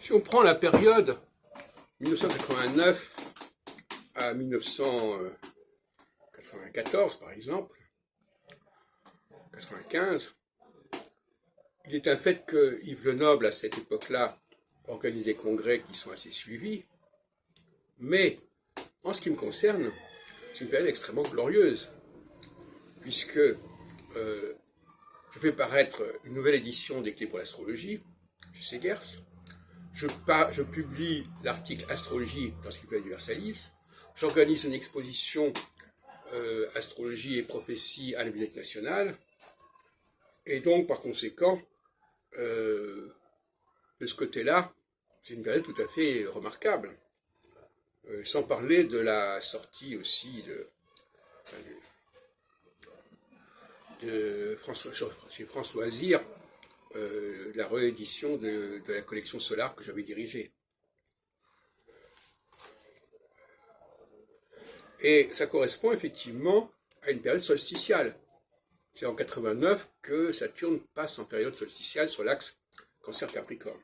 Si on prend la période 1989 à 1994, par exemple, 95, il est un fait que Yves Lenoble, à cette époque-là, organise des congrès qui sont assez suivis, mais en ce qui me concerne, c'est une période extrêmement glorieuse, puisque je fais paraître une nouvelle édition des Clés pour l'astrologie, chez Segers. Je publie l'article Astrologie dans l'Encyclopédie Universalis. J'organise une exposition Astrologie et prophétie à la Bibliothèque nationale. Et donc, par conséquent, de ce côté-là, c'est une période tout à fait remarquable. Sans parler de la sortie aussi chez France Loisirs, la réédition de la collection Solar que j'avais dirigée. Et ça correspond effectivement à une période solsticiale. C'est en 89 que Saturne passe en période solsticiale sur l'axe Cancer-Capricorne.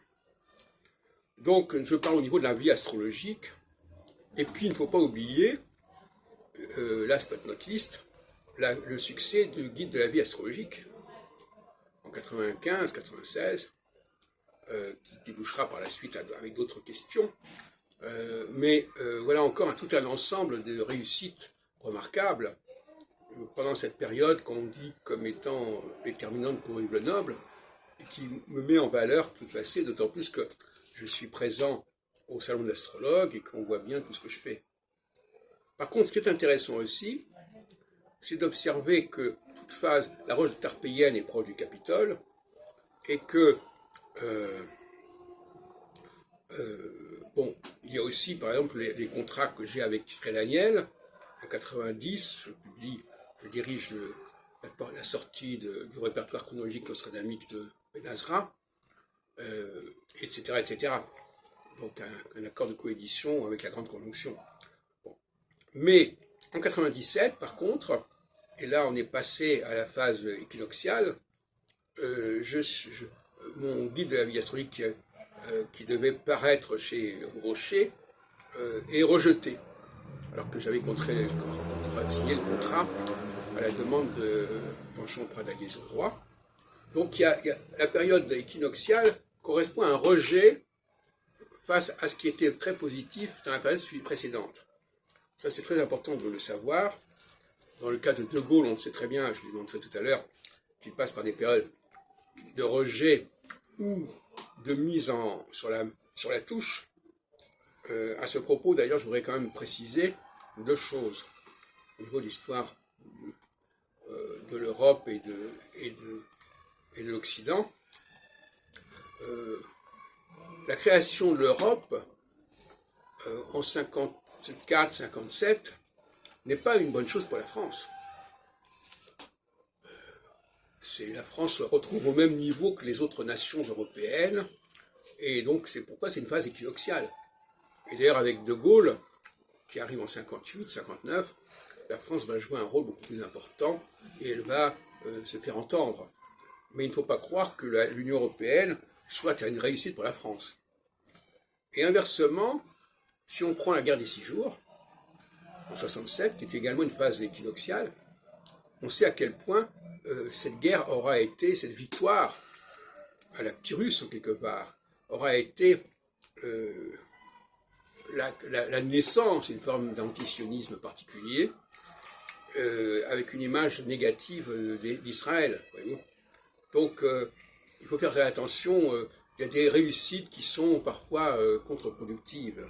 Donc, je parle au niveau de la vie astrologique. Et puis, il ne faut pas oublier, last but not least, le succès du guide de la vie astrologique en 95-96, qui débouchera par la suite avec d'autres questions. Mais voilà encore tout un ensemble de réussites remarquables pendant cette période qu'on dit comme étant déterminante pour Yves Lenoble, et qui me met en valeur toute facile, d'autant plus que je suis présent au salon de l'astrologue et qu'on voit bien tout ce que je fais. Par contre, ce qui est intéressant aussi, c'est d'observer que toute phase, la roche de Tarpéienne est proche du Capitole, et que bon, il y a aussi, par exemple, les contrats que j'ai avec Israël Daniel. En 90, je dirige la sortie du répertoire chronologique nostradamique de Ben Azra, etc., etc. Donc un accord de coédition avec la Grande Conjonction. Bon. Mais en 97, par contre, et là on est passé à la phase équinoxiale, mon guide de la vie astrologique qui devait paraître chez Rocher est rejeté, alors que j'avais signé le contrat à la demande de Fanchon Pradagès au droit. Donc la période équinoxiale correspond à un rejet face à ce qui était très positif dans la période précédente. Ça, c'est très important de le savoir. Dans le cas de De Gaulle, on le sait très bien, je l'ai montré tout à l'heure, qu'il passe par des périodes de rejet ou de mise sur la touche. À ce propos, d'ailleurs, je voudrais quand même préciser deux choses au niveau de l'histoire de l'Europe et de l'Occident. La création de l'Europe en 54-57 n'est pas une bonne chose pour la France. La France se retrouve au même niveau que les autres nations européennes, et donc c'est pourquoi c'est une phase équinoxiale. Et d'ailleurs avec De Gaulle, qui arrive en 58-59, la France va jouer un rôle beaucoup plus important, et elle va se faire entendre. Mais il ne faut pas croire que l'Union européenne soit une réussite pour la France. Et inversement, si on prend la guerre des 6 jours, en 67, qui était également une phase équinoxiale, on sait à quel point cette guerre aura été, cette victoire à la Pyrrhus, en quelque part, aura été la naissance, une forme d'antisionisme particulier, avec une image négative d'Israël. Donc, il faut faire très attention, il y a des réussites qui sont parfois contre-productives.